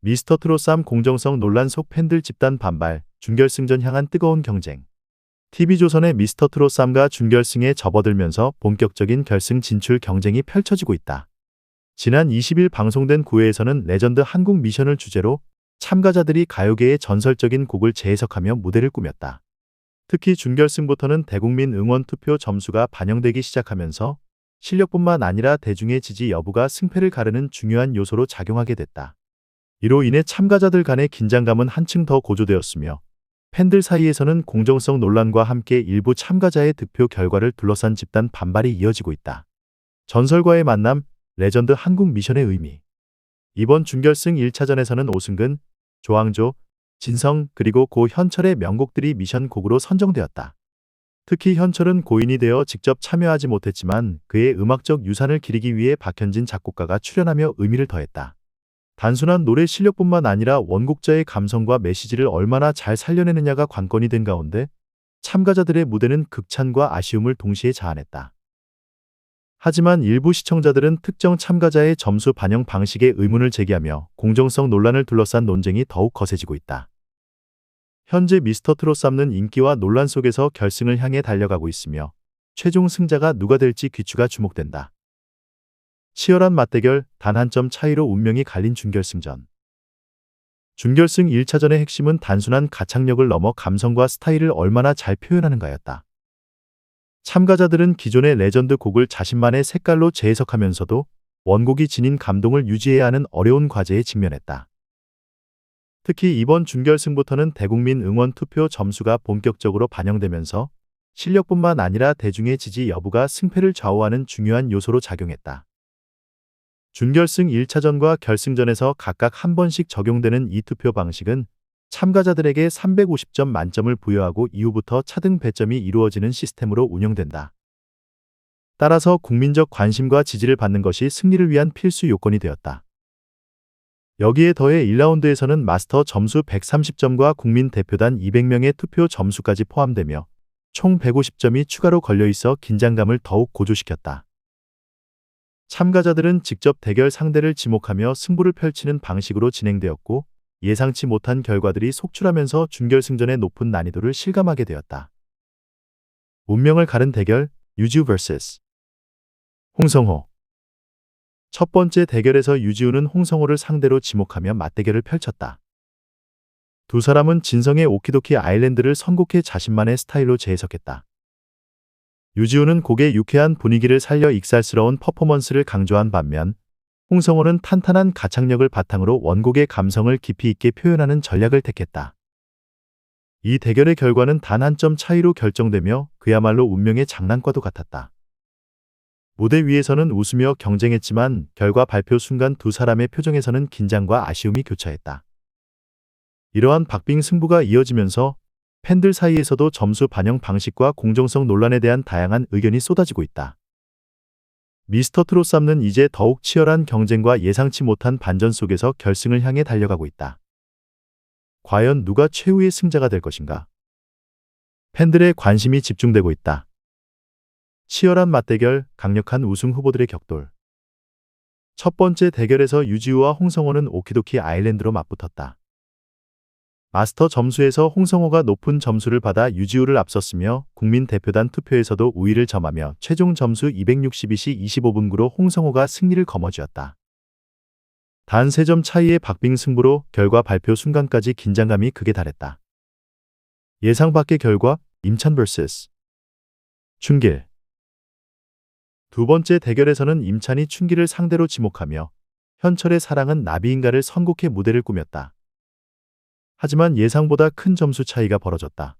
미스터 트롯3 공정성 논란 속 팬들 집단 반발, 준결승전 향한 뜨거운 경쟁. TV조선의 미스터 트롯3가 준결승에 접어들면서 본격적인 결승 진출 경쟁이 펼쳐지고 있다. 지난 20일 방송된 9회에서는 레전드 한국 미션을 주제로 참가자들이 가요계의 전설적인 곡을 재해석하며 무대를 꾸몄다. 특히 준결승부터는 대국민 응원 투표 점수가 반영되기 시작하면서 실력뿐만 아니라 대중의 지지 여부가 승패를 가르는 중요한 요소로 작용하게 됐다. 이로 인해 참가자들 간의 긴장감은 한층 더 고조되었으며 팬들 사이에서는 공정성 논란과 함께 일부 참가자의 득표 결과를 둘러싼 집단 반발이 이어지고 있다. 전설과의 만남, 레전드 한국 미션의 의미. 이번 준결승 1차전에서는 오승근, 조항조, 진성 그리고 고 현철의 명곡들이 미션 곡으로 선정되었다. 특히 현철은 고인이 되어 직접 참여하지 못했지만 그의 음악적 유산을 기리기 위해 박현진 작곡가가 출연하며 의미를 더했다. 단순한 노래 실력뿐만 아니라 원곡자의 감성과 메시지를 얼마나 잘 살려내느냐가 관건이 된 가운데 참가자들의 무대는 극찬과 아쉬움을 동시에 자아냈다. 하지만 일부 시청자들은 특정 참가자의 점수 반영 방식에 의문을 제기하며 공정성 논란을 둘러싼 논쟁이 더욱 거세지고 있다. 현재 미스터 트롯3는 인기와 논란 속에서 결승을 향해 달려가고 있으며 최종 승자가 누가 될지 귀추가 주목된다. 치열한 맞대결, 단 한 점 차이로 운명이 갈린 준결승전. 준결승 1차전의 핵심은 단순한 가창력을 넘어 감성과 스타일을 얼마나 잘 표현하는가였다. 참가자들은 기존의 레전드 곡을 자신만의 색깔로 재해석하면서도 원곡이 지닌 감동을 유지해야 하는 어려운 과제에 직면했다. 특히 이번 준결승부터는 대국민 응원 투표 점수가 본격적으로 반영되면서 실력뿐만 아니라 대중의 지지 여부가 승패를 좌우하는 중요한 요소로 작용했다. 준결승 1차전과 결승전에서 각각 한 번씩 적용되는 이 투표 방식은 참가자들에게 350점 만점을 부여하고 이후부터 차등 배점이 이루어지는 시스템으로 운영된다. 따라서 국민적 관심과 지지를 받는 것이 승리를 위한 필수 요건이 되었다. 여기에 더해 1라운드에서는 마스터 점수 130점과 국민 대표단 200명의 투표 점수까지 포함되며 총 150점이 추가로 걸려있어 긴장감을 더욱 고조시켰다. 참가자들은 직접 대결 상대를 지목하며 승부를 펼치는 방식으로 진행되었고 예상치 못한 결과들이 속출하면서 준결승전의 높은 난이도를 실감하게 되었다. 운명을 가른 대결, 유지우 vs. 홍성호. 첫 번째 대결에서 유지우는 홍성호를 상대로 지목하며 맞대결을 펼쳤다. 두 사람은 진성의 오키도키 아일랜드를 선곡해 자신만의 스타일로 재해석했다. 유지우는 곡의 유쾌한 분위기를 살려 익살스러운 퍼포먼스를 강조한 반면 홍성호는 탄탄한 가창력을 바탕으로 원곡의 감성을 깊이 있게 표현하는 전략을 택했다. 이 대결의 결과는 단 한 점 차이로 결정되며 그야말로 운명의 장난과도 같았다. 무대 위에서는 웃으며 경쟁했지만 결과 발표 순간 두 사람의 표정에서는 긴장과 아쉬움이 교차했다. 이러한 박빙 승부가 이어지면서 팬들 사이에서도 점수 반영 방식과 공정성 논란에 대한 다양한 의견이 쏟아지고 있다. 미스터 트롯3는 이제 더욱 치열한 경쟁과 예상치 못한 반전 속에서 결승을 향해 달려가고 있다. 과연 누가 최후의 승자가 될 것인가? 팬들의 관심이 집중되고 있다. 치열한 맞대결, 강력한 우승 후보들의 격돌. 첫 번째 대결에서 유지우와 홍성호는 오키도키 아일랜드로 맞붙었다. 마스터 점수에서 홍성호가 높은 점수를 받아 유지우를 앞섰으며 국민 대표단 투표에서도 우위를 점하며 최종 점수 262시 25분 9로 홍성호가 승리를 거머쥐었다. 단 3점 차이의 박빙 승부로 결과 발표 순간까지 긴장감이 극에 달했다. 예상 밖의 결과, 임찬 vs. 춘길. 두 번째 대결에서는 임찬이 춘길을 상대로 지목하며 현철의 사랑은 나비인가를 선곡해 무대를 꾸몄다. 하지만 예상보다 큰 점수 차이가 벌어졌다.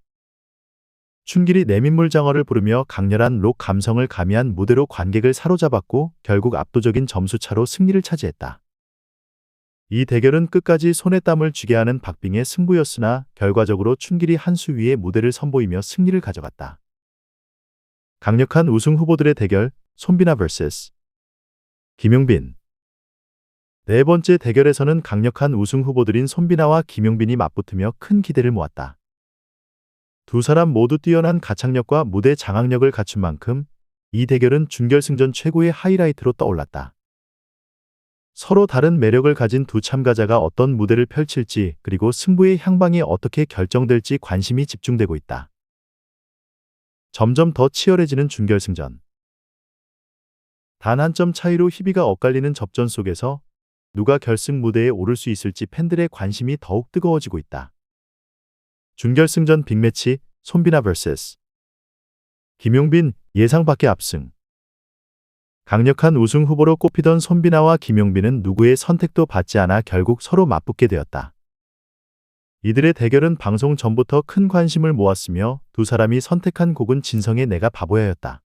춘길이 내민물장어를 부르며 강렬한 록 감성을 가미한 무대로 관객을 사로잡았고 결국 압도적인 점수차로 승리를 차지했다. 이 대결은 끝까지 손에 땀을 쥐게 하는 박빙의 승부였으나 결과적으로 춘길이 한 수 위의 무대를 선보이며 승리를 가져갔다. 강력한 우승 후보들의 대결, 손비나 vs. 김용빈. 네 번째 대결에서는 강력한 우승 후보들인 손비나와 김용빈이 맞붙으며 큰 기대를 모았다. 두 사람 모두 뛰어난 가창력과 무대 장악력을 갖춘 만큼 이 대결은 준결승전 최고의 하이라이트로 떠올랐다. 서로 다른 매력을 가진 두 참가자가 어떤 무대를 펼칠지 그리고 승부의 향방이 어떻게 결정될지 관심이 집중되고 있다. 점점 더 치열해지는 준결승전. 단 한 점 차이로 희비가 엇갈리는 접전 속에서 누가 결승 무대에 오를 수 있을지 팬들의 관심이 더욱 뜨거워지고 있다. 준결승전 빅매치 손비나 vs 김용빈 예상 밖의 압승. 강력한 우승 후보로 꼽히던 손비나와 김용빈은 누구의 선택도 받지 않아 결국 서로 맞붙게 되었다. 이들의 대결은 방송 전부터 큰 관심을 모았으며 두 사람이 선택한 곡은 진성의 내가 바보야였다.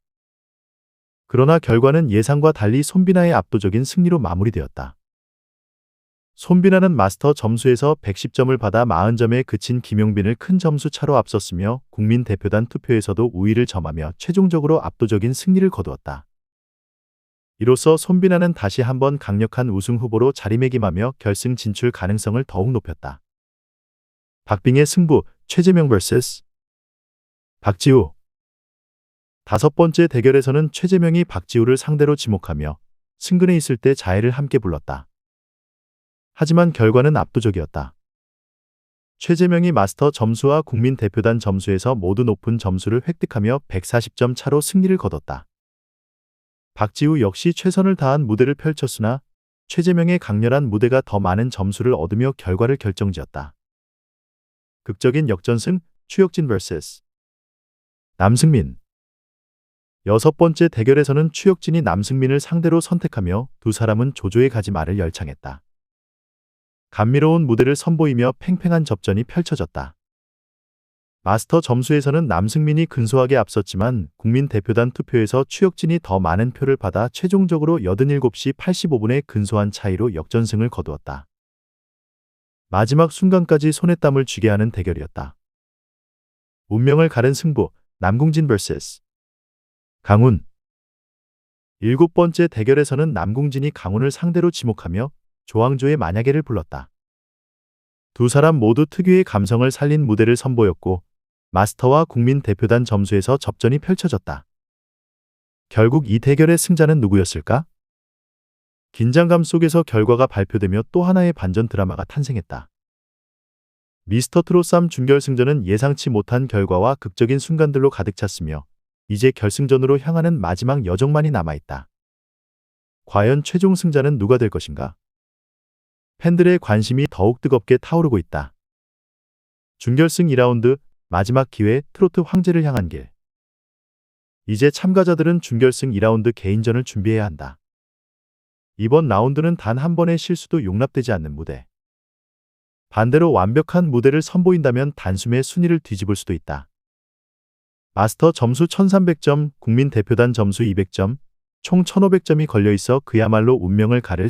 그러나 결과는 예상과 달리 손비나의 압도적인 승리로 마무리되었다. 손비나는 마스터 점수에서 110점을 받아 40점에 그친 김용빈을 큰 점수 차로 앞섰으며 국민대표단 투표에서도 우위를 점하며 최종적으로 압도적인 승리를 거두었다. 이로써 손비나는 다시 한번 강력한 우승 후보로 자리매김하며 결승 진출 가능성을 더욱 높였다. 박빙의 승부 최재명 vs 박지우. 다섯 번째 대결에서는 최재명이 박지우를 상대로 지목하며 승근에 있을 때 자해를 함께 불렀다. 하지만 결과는 압도적이었다. 최재명이 마스터 점수와 국민대표단 점수에서 모두 높은 점수를 획득하며 140점 차로 승리를 거뒀다. 박지우 역시 최선을 다한 무대를 펼쳤으나 최재명의 강렬한 무대가 더 많은 점수를 얻으며 결과를 결정지었다. 극적인 역전승 추혁진 vs 남승민. 여섯 번째 대결에서는 추혁진이 남승민을 상대로 선택하며 두 사람은 조조의 가지 말을 열창했다. 감미로운 무대를 선보이며 팽팽한 접전이 펼쳐졌다. 마스터 점수에서는 남승민이 근소하게 앞섰지만 국민대표단 투표에서 추혁진이 더 많은 표를 받아 최종적으로 87시 85분의 근소한 차이로 역전승을 거두었다. 마지막 순간까지 손에 땀을 쥐게 하는 대결이었다. 운명을 가른 승부 남궁진 vs 강훈. 일곱 번째 대결에서는 남궁진이 강훈을 상대로 지목하며 조항조의 만약에를 불렀다. 두 사람 모두 특유의 감성을 살린 무대를 선보였고 마스터와 국민대표단 점수에서 접전이 펼쳐졌다. 결국 이 대결의 승자는 누구였을까? 긴장감 속에서 결과가 발표되며 또 하나의 반전 드라마가 탄생했다. 미스터트롯 3 준결승전은 예상치 못한 결과와 극적인 순간들로 가득 찼으며 이제 결승전으로 향하는 마지막 여정만이 남아있다. 과연 최종 승자는 누가 될 것인가? 팬들의 관심이 더욱 뜨겁게 타오르고 있다. 준결승 2라운드 마지막 기회 트로트 황제를 향한 길. 이제 참가자들은 준결승 2라운드 개인전을 준비해야 한다. 이번 라운드는 단 한 번의 실수도 용납되지 않는 무대. 반대로 완벽한 무대를 선보인다면 단숨에 순위를 뒤집을 수도 있다. 마스터 점수 1300점, 국민대표단 점수 200점, 총 1500점이 걸려있어 그야말로 운명을 가를